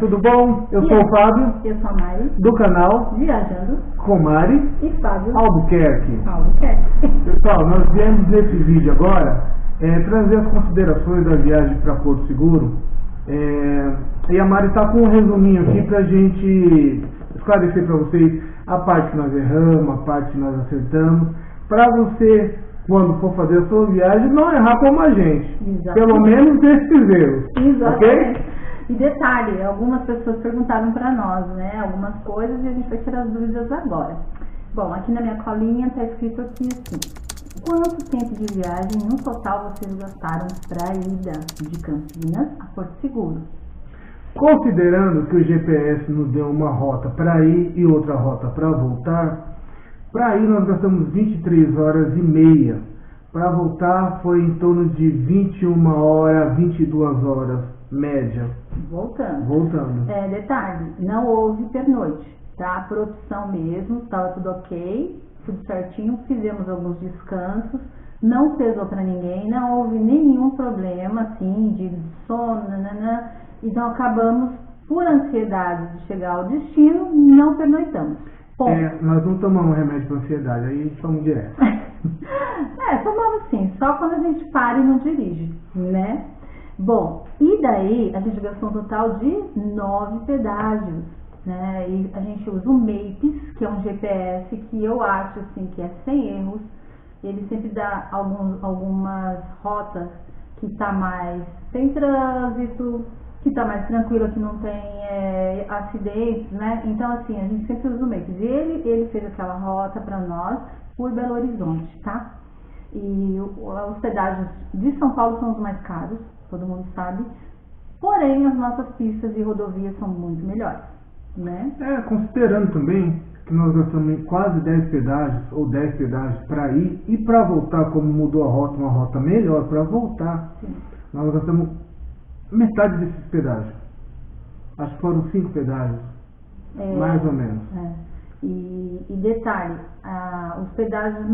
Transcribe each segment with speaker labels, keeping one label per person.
Speaker 1: tudo bom? Eu sou o Fábio,
Speaker 2: eu sou a Mari,
Speaker 1: do canal
Speaker 2: Viajando
Speaker 1: com Mari
Speaker 2: e Fábio
Speaker 1: Albuquerque.
Speaker 2: Albuquerque.
Speaker 1: Pessoal, nós viemos nesse vídeo agora trazer as considerações da viagem para Porto Seguro. E a Mari está com um resuminho aqui para a gente esclarecer para vocês a parte que nós erramos, a parte que nós acertamos, para você, quando for fazer a sua viagem, não errar como a gente.
Speaker 2: Exatamente.
Speaker 1: Pelo menos desses erros.
Speaker 2: Exatamente.
Speaker 1: Ok?
Speaker 2: E detalhe, algumas pessoas perguntaram para nós, né, algumas coisas e a gente vai tirar as dúvidas agora. Bom, aqui na minha colinha está escrito aqui assim: quanto tempo de viagem no total vocês gastaram para a ida de Campinas a Porto Seguro?
Speaker 1: Considerando que o GPS nos deu uma rota para ir e outra rota para voltar, para ir nós gastamos 23 horas e meia. Para voltar foi em torno de 21 horas, 22 horas, média. Voltando.
Speaker 2: Detalhe, não houve pernoite, tá? Por opção mesmo, estava tudo ok, tudo certinho, fizemos alguns descansos, não pesou para ninguém, não houve nenhum problema, assim, de sono, nananã. Então acabamos, por ansiedade de chegar ao destino, não pernoitamos.
Speaker 1: Nós não tomamos remédio para ansiedade, aí fomos direto.
Speaker 2: Tomamos sim, só quando a gente para e não dirige, né? Bom, e daí a gente gastou um total de 9 pedágios, né? E a gente usa o Maps, que é um GPS que eu acho assim que é sem erros. Ele sempre dá algumas rotas que tá mais sem trânsito, que tá mais tranquila, que não tem acidentes, né? Então assim, a gente sempre usa o Maps. E ele fez aquela rota para nós por Belo Horizonte, tá? E os pedágios de São Paulo são os mais caros, todo mundo sabe. Porém, as nossas pistas e rodovias são muito melhores, né?
Speaker 1: Considerando também que nós gastamos quase 10 pedágios, ou 10 pedágios para ir e para voltar, como mudou a rota, uma rota melhor para voltar, sim, nós gastamos metade desses pedágios. Acho que foram 5 pedágios, mais ou menos.
Speaker 2: E detalhe, os pedágios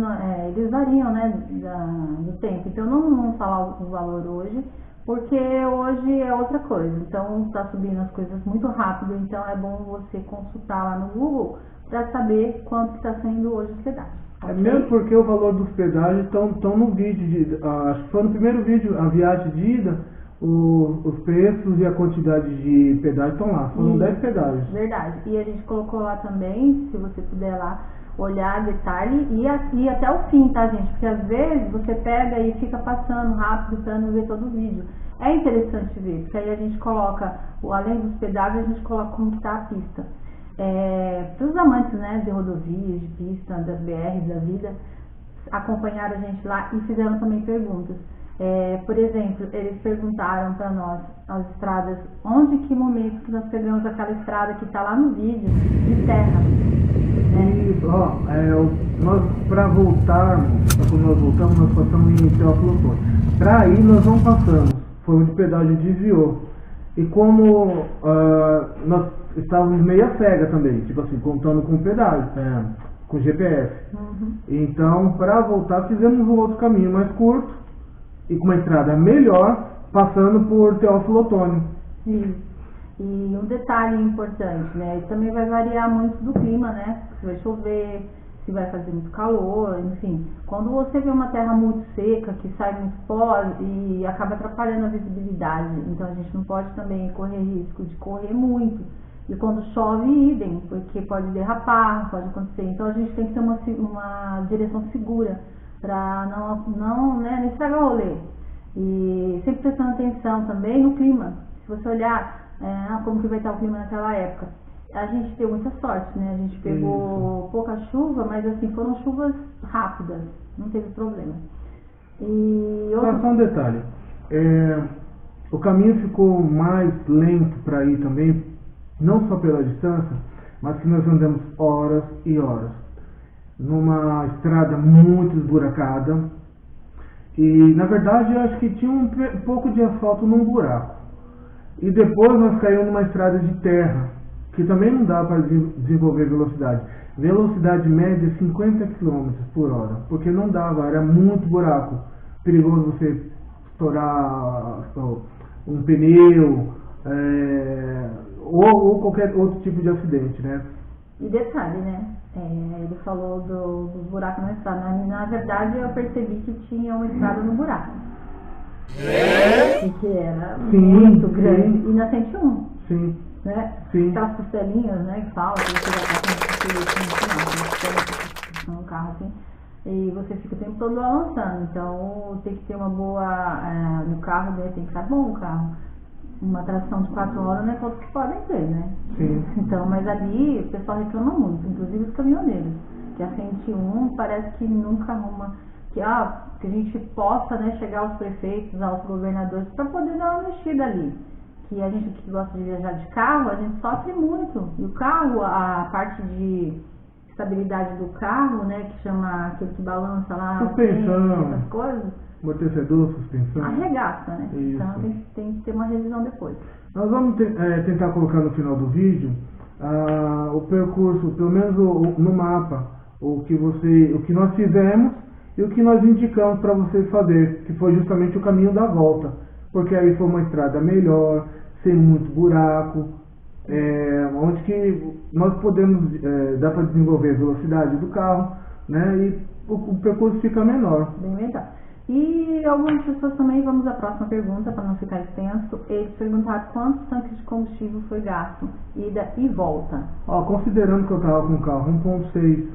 Speaker 2: eles variam, né, do tempo. Então não vamos falar o valor hoje, porque hoje é outra coisa. Então está subindo as coisas muito rápido, então é bom você consultar lá no Google para saber quanto está sendo hoje os pedágios. Okay?
Speaker 1: Mesmo porque o valor dos pedágios estão no vídeo, acho que foi no primeiro vídeo, a viagem de ida. Os preços e a quantidade de pedágios estão lá, foram 10 pedágios.
Speaker 2: Verdade, e a gente colocou lá também, se você puder lá olhar detalhe e até o fim, tá, gente? Porque às vezes você pega e fica passando rápido para não ver todo o vídeo. É interessante ver, porque aí a gente coloca, além dos pedágios, a gente coloca como que tá a pista. Para os amantes, né, de rodovias, de pista, das BRs, da vida, acompanharam a gente lá e fizeram também perguntas. Por exemplo, eles perguntaram para nós as estradas, onde, que momento que nós pegamos aquela estrada que está lá no vídeo, de terra.
Speaker 1: Nós para voltarmos, quando nós voltamos, nós passamos em Teófilo Otoni. Para ir nós não passamos, foi onde o pedágio desviou. E como nós estávamos meia cega também, tipo assim, contando com o pedágio, com o GPS. Então, para voltar, fizemos um outro caminho mais curto, e com uma estrada melhor, passando por Teófilo Otoni.
Speaker 2: Sim. E um detalhe importante, né? Também vai variar muito do clima, né? Se vai chover, se vai fazer muito calor, enfim. Quando você vê uma terra muito seca, que sai muito pó e acaba atrapalhando a visibilidade, então a gente não pode também correr risco de correr muito. E quando chove, idem, porque pode derrapar, pode acontecer. Então a gente tem que ter uma direção segura, para não estragar o rolê. E sempre prestando atenção também no clima. Se você olhar como que vai estar o clima naquela época, a gente teve muita sorte, né? A gente pegou pouca chuva, mas assim, foram chuvas rápidas, não teve problema.
Speaker 1: Só um detalhe, o caminho ficou mais lento para ir também, não só pela distância, mas que nós andamos horas e horas numa estrada muito esburacada, e na verdade eu acho que tinha um pouco de asfalto num buraco, e depois nós caímos numa estrada de terra, que também não dá para desenvolver velocidade média 50 km por hora, porque não dava, era muito buraco, perigoso você estourar um pneu, ou qualquer outro tipo de acidente, né?
Speaker 2: E detalhe, né? Ele falou dos buracos na estrada. Na verdade, eu percebi que tinha uma estrada no buraco. Que era muito grande. E na 101.
Speaker 1: Sim.
Speaker 2: Né?
Speaker 1: Sim.
Speaker 2: Aquelas costelinhas, né? Que falam que você já tá com um carro assim. E você fica o tempo todo balançando. Então, tem que ter uma boa... no carro dele tem que estar bom o carro. Uma tração de 4 horas não é todos que podem ter, né?
Speaker 1: Sim.
Speaker 2: Então, mas ali o pessoal reclama muito, inclusive os caminhoneiros, que a 101 parece que nunca arruma, que a gente possa, né, chegar aos prefeitos, aos governadores, para poder dar uma mexida ali. Que a gente que gosta de viajar de carro, a gente sofre muito. E o carro, a parte de estabilidade do carro, né, que chama aquele que balança lá,
Speaker 1: suspensão,
Speaker 2: essas coisas,
Speaker 1: amortecedor, suspensão,
Speaker 2: arregaça, né?
Speaker 1: Isso.
Speaker 2: Então tem que ter uma revisão depois.
Speaker 1: Nós vamos tentar colocar no final do vídeo o percurso, pelo menos no mapa, o que nós fizemos e o que nós indicamos para vocês fazer, que foi justamente o caminho da volta, porque aí foi uma estrada melhor, sem muito buraco, onde que nós podemos, dá para desenvolver a velocidade do carro, né, e o percurso fica menor.
Speaker 2: Bem melhor. E algumas pessoas também, vamos à próxima pergunta, para não ficar extenso, eles perguntaram quantos tanques de combustível foi gasto, ida e volta.
Speaker 1: Considerando que eu estava com um carro 1.6,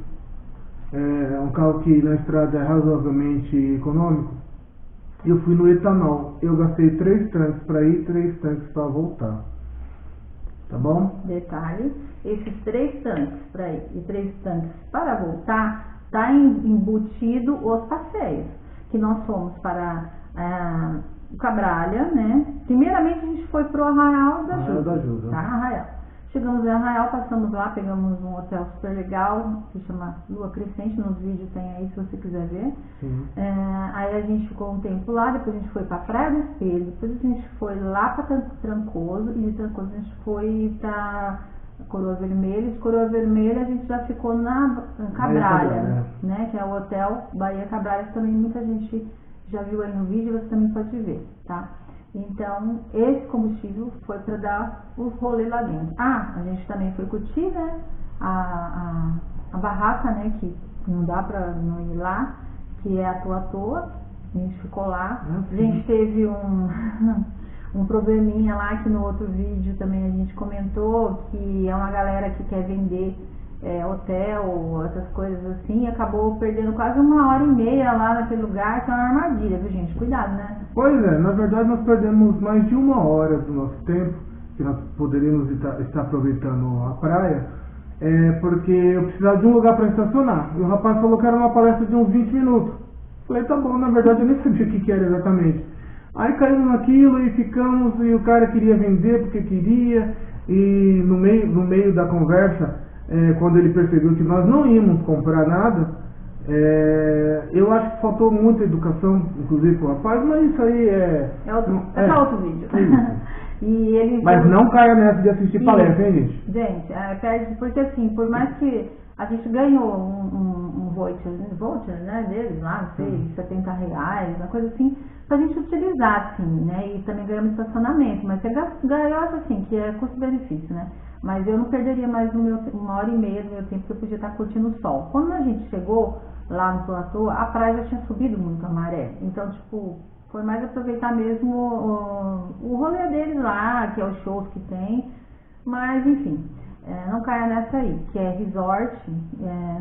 Speaker 1: um carro que na estrada é razoavelmente econômico, eu fui no etanol. Eu gastei 3 tanques para ir e 3 tanques para voltar. Tá bom?
Speaker 2: Detalhe, esses 3 tanques para ir e 3 tanques para voltar, está embutido os passeios. Que nós fomos para Cabralha, né? Primeiramente a gente foi para o Arraial da Ajuda. Tá? Arraial. Chegamos em Arraial, passamos lá, pegamos um hotel super legal, que se chama Lua Crescente, nos vídeos tem aí se você quiser ver. Aí a gente ficou um tempo lá, depois a gente foi para Praia do Espelho, depois a gente foi lá para Trancoso, e de Trancoso a gente foi para Coroa Vermelha. De Coroa Vermelha a gente já ficou na Cabralha, né? Que é o hotel Bahia Cabralha, que também muita gente já viu aí no vídeo, você também pode ver, tá? Então, esse combustível foi para dar os rolês lá dentro. A gente também foi curtir, né? A barraca, né? Que não dá para não ir lá, que é a Toa. A gente ficou lá. A gente teve um probleminha lá, que no outro vídeo também a gente comentou, que é uma galera que quer vender hotel, essas coisas assim, e acabou perdendo quase 1h30 lá naquele lugar, que é uma armadilha, viu, gente? Cuidado, né?
Speaker 1: Pois é, na verdade nós perdemos mais de 1 hora do nosso tempo, que nós poderíamos estar aproveitando a praia, porque eu precisava de um lugar para estacionar. E o rapaz falou que era uma palestra de uns 20 minutos. Falei, tá bom, na verdade eu nem sabia o que era exatamente. Aí caímos naquilo e ficamos, e o cara queria vender porque queria, e no meio da conversa, quando ele percebeu que nós não íamos comprar nada, eu acho que faltou muita educação, inclusive pro rapaz, mas isso aí é
Speaker 2: só outro vídeo. E ele
Speaker 1: mas não caia nessa de assistir palestra, hein, gente?
Speaker 2: Gente, perde, porque assim, por mais que a gente ganhou um voucher, né, deles lá, não sei, R$70, uma coisa assim, pra gente utilizar, assim, né, e também ganhamos estacionamento, mas você ganhou, eu acho assim, que é custo-benefício, né, mas eu não perderia mais 1h30 do meu tempo, que eu podia estar curtindo o sol. Quando a gente chegou lá no platô, a praia já tinha subido muito a maré, então, tipo, foi mais aproveitar mesmo o rolê deles lá, que é os shows que tem, mas, enfim... não caia nessa aí, que é resort,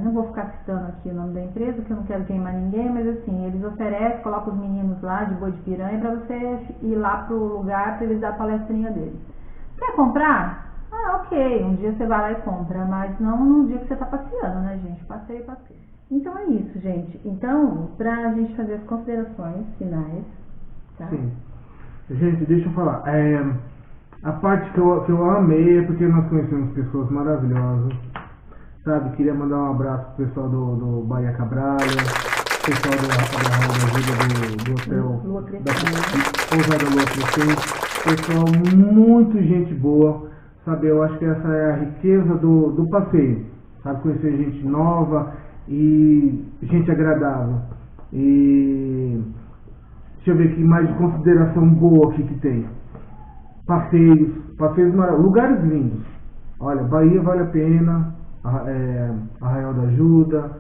Speaker 2: não vou ficar citando aqui o nome da empresa, porque eu não quero queimar ninguém, mas assim, eles oferecem, colocam os meninos lá de boi de piranha para você ir lá pro lugar para eles dar a palestrinha deles. Quer comprar? Ok, um dia você vai lá e compra, mas não num dia que você tá passeando, né, gente? Passeio. Então é isso, gente. Então, pra gente fazer as considerações finais, tá?
Speaker 1: Sim. Gente, deixa eu falar. A parte que eu amei é porque nós conhecemos pessoas maravilhosas, sabe? Queria mandar um abraço pro pessoal do Bahia Cabralha, pessoal do hotel da Pousada Lua Crescente, pessoal muito gente boa, sabe? Eu acho que essa é a riqueza do passeio, sabe? Conhecer gente nova e gente agradável. E deixa eu ver que mais de consideração boa aqui que tem. passeios maravilhosos, lugares lindos. Olha, Bahia vale a pena, Arraial da Ajuda,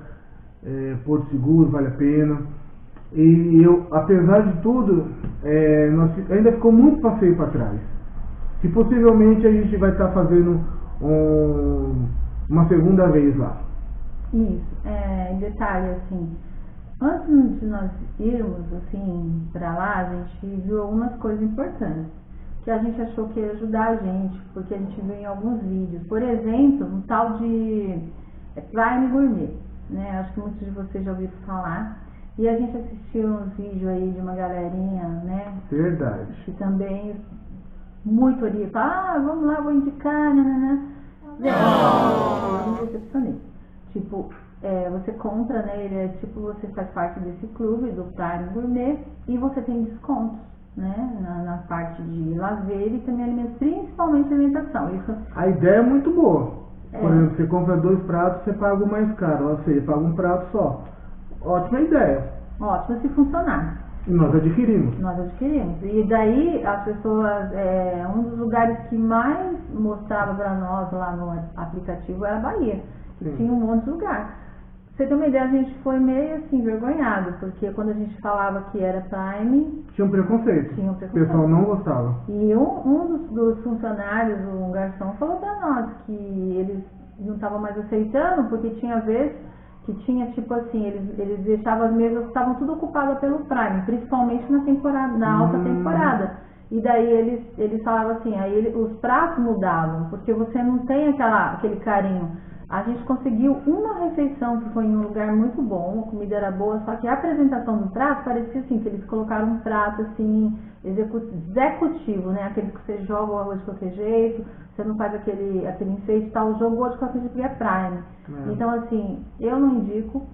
Speaker 1: Porto Seguro vale a pena. E eu, apesar de tudo, ainda ficou muito passeio para trás. Que possivelmente a gente vai estar fazendo uma segunda vez lá.
Speaker 2: Isso, em detalhe, assim, antes de nós irmos, assim, pra lá, a gente viu algumas coisas importantes, que a gente achou que ia ajudar a gente, porque a gente viu em alguns vídeos. Por exemplo, um tal de Prime Gourmet, né, acho que muitos de vocês já ouviram falar, e a gente assistiu uns vídeos aí de uma galerinha, né,
Speaker 1: Verdade.
Speaker 2: que também muito orienta, vamos lá, vou indicar, nananã. Eu me decepcionei. Tipo, você compra, né? Ele tipo, você faz parte desse clube do Prime Gourmet e você tem descontos, né? Na parte de lazer e também alimentos, principalmente alimentação. Isso.
Speaker 1: A ideia é muito boa. Por exemplo, você compra 2 pratos, você paga o mais caro, ou seja, paga um prato só. Ótima ideia.
Speaker 2: Ótimo se funcionar.
Speaker 1: E nós adquirimos.
Speaker 2: E daí as pessoas, um dos lugares que mais mostrava para nós lá no aplicativo era a Bahia. Que tinha um monte de lugar. Pra você ter uma ideia, a gente foi meio assim, envergonhado, porque quando a gente falava que era Prime...
Speaker 1: Tinha um preconceito. O pessoal não gostava.
Speaker 2: E um dos funcionários, um garçom, falou para nós que eles não estavam mais aceitando, porque tinha vezes que tinha, tipo assim, eles deixavam as mesas, estavam tudo ocupadas pelo Prime, principalmente na alta temporada. E daí eles falavam assim, aí os pratos mudavam, porque você não tem aquele carinho. A gente conseguiu uma refeição que foi em um lugar muito bom, a comida era boa, só que a apresentação do prato parecia assim, que eles colocaram um prato assim, executivo, né? Aquele que você joga o arroz de qualquer jeito, você não faz aquele enfeite e tal, jogou de qualquer jeito, porque é Prime. Então assim, eu não indico,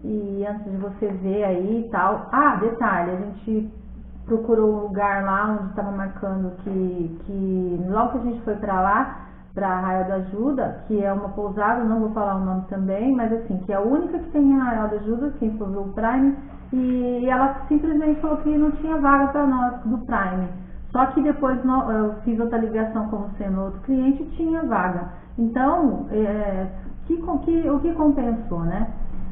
Speaker 2: e antes de você ver aí e tal. Detalhe, a gente procurou um lugar lá onde estava marcando que logo que a gente foi pra lá, para Arraial da Ajuda, que é uma pousada, não vou falar o nome também, mas assim, que é a única que tem em Arraial da Ajuda, quem for ver o Prime, e ela simplesmente falou que não tinha vaga para nós do Prime. Só que depois eu fiz outra ligação como sendo outro cliente e tinha vaga. Então, o que compensou, né?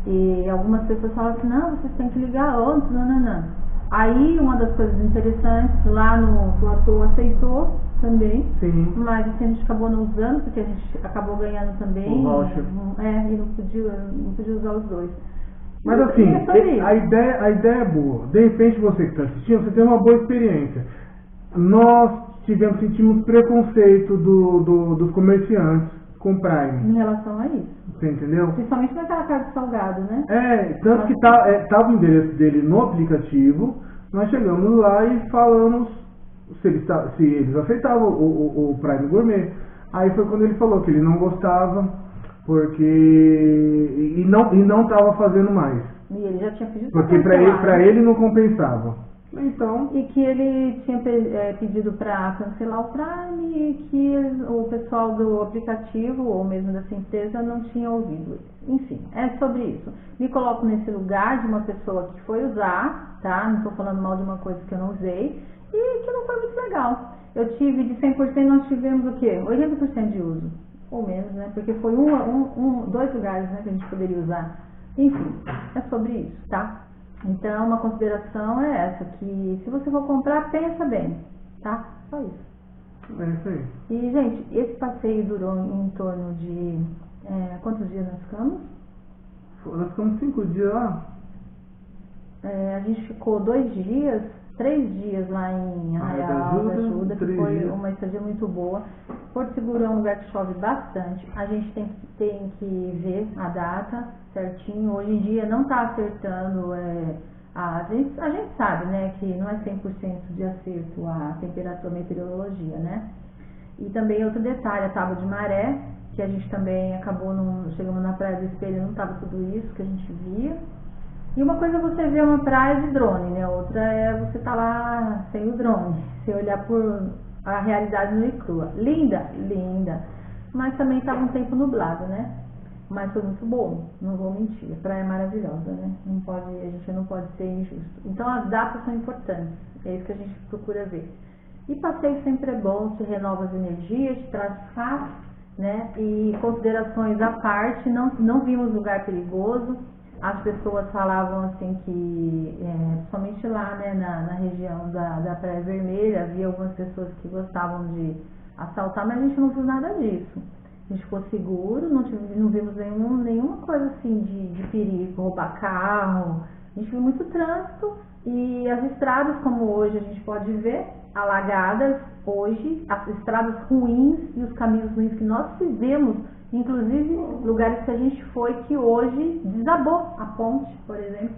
Speaker 2: E algumas pessoas falam assim, não, vocês têm que ligar antes, não. Aí, uma das coisas interessantes, lá no Platô aceitou também,
Speaker 1: sim,
Speaker 2: mas assim, a gente acabou não usando, porque a gente acabou ganhando também, e não podia usar os dois.
Speaker 1: Mas assim, a ideia é boa. De repente você que está assistindo, você tem uma boa experiência. Nós sentimos preconceito dos comerciantes com Prime.
Speaker 2: Em relação a isso.
Speaker 1: Você entendeu?
Speaker 2: Principalmente naquela carta de salgado, né?
Speaker 1: Tanto que estava o endereço dele no aplicativo, nós chegamos lá e falamos se eles aceitavam o Prime Gourmet. Aí foi quando ele falou que ele não gostava, porque e não estava fazendo mais.
Speaker 2: E ele já tinha pedido
Speaker 1: porque para ele não compensava. Então,
Speaker 2: e que ele tinha pedido para cancelar o Prime e que o pessoal do aplicativo ou mesmo dessa empresa não tinha ouvido isso. Enfim, é sobre isso. Me coloco nesse lugar de uma pessoa que foi usar, tá? Não estou falando mal de uma coisa que eu não usei e que não foi muito legal. Eu tive de 100%, nós tivemos o quê? 80% de uso, ou menos, né? Porque foi 2 lugares, né, que a gente poderia usar. Enfim, é sobre isso, tá? Então, uma consideração é essa, que se você for comprar, pensa bem, tá? Só isso.
Speaker 1: É isso aí.
Speaker 2: E, gente, esse passeio durou em torno de... quantos dias nós ficamos?
Speaker 1: Nós ficamos 5 dias lá.
Speaker 2: A gente ficou 3 dias lá em Arraial da Ajuda, que foi uma estadia muito boa. Porto Seguro é um lugar que chove bastante. A gente tem que ver a data certinho. Hoje em dia não está acertando. A gente sabe, né, que não é 100% de acerto a temperatura, a meteorologia, né? E também outro detalhe, a tábua de maré, que a gente também acabou, chegamos na Praia do Espelho, não estava tudo isso que a gente via. E uma coisa é você ver uma praia de drone, né? Outra é você estar lá sem o drone, você olhar por a realidade nua e crua. Linda? Linda. Mas também estava um tempo nublado, né? Mas foi muito bom, não vou mentir. A praia é maravilhosa, né? A gente não pode ser injusto. Então as datas são importantes, é isso que a gente procura ver. E passeio sempre é bom, te renova as energias, te traz paz, né? E considerações à parte, não vimos lugar perigoso. As pessoas falavam assim que, somente lá, né, na região da Praia Vermelha, havia algumas pessoas que gostavam de assaltar, mas a gente não viu nada disso. A gente ficou seguro, não vimos nenhuma coisa assim de perigo, roubar carro. A gente viu muito trânsito e as estradas, como hoje a gente pode ver, alagadas hoje, as estradas ruins e os caminhos ruins que nós fizemos, inclusive lugares que a gente foi que hoje desabou, a ponte, por exemplo,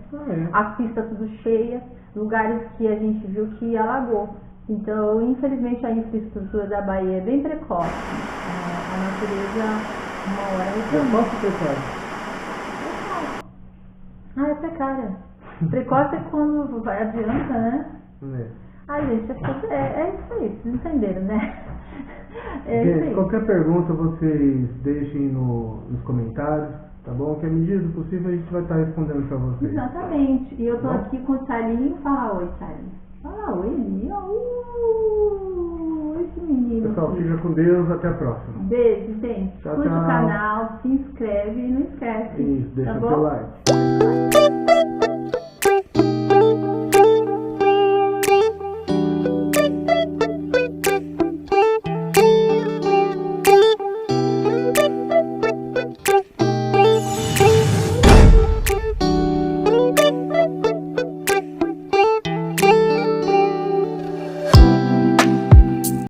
Speaker 2: as pistas tudo cheias, lugares que a gente viu que alagou. Então, infelizmente, a infraestrutura da Bahia é bem precoce. A natureza, uma hora é precária. Precoce é quando vai adianta, né? Ai, gente, é isso aí, vocês entenderam, né?
Speaker 1: Gente, qualquer pergunta vocês deixem nos comentários, tá bom? Que à medida do possível a gente vai estar respondendo para vocês.
Speaker 2: Exatamente. E eu tô aqui com o Charlinho. Fala oi, Charlinho. Fala oi, Eli. Esse menino.
Speaker 1: Pessoal, fica com Deus, até a próxima.
Speaker 2: Beijo, gente.
Speaker 1: Tchau,
Speaker 2: Curte
Speaker 1: tchau.
Speaker 2: o canal, se inscreve e não esquece.
Speaker 1: Isso, deixa
Speaker 2: tá
Speaker 1: o
Speaker 2: bom?
Speaker 1: seu like.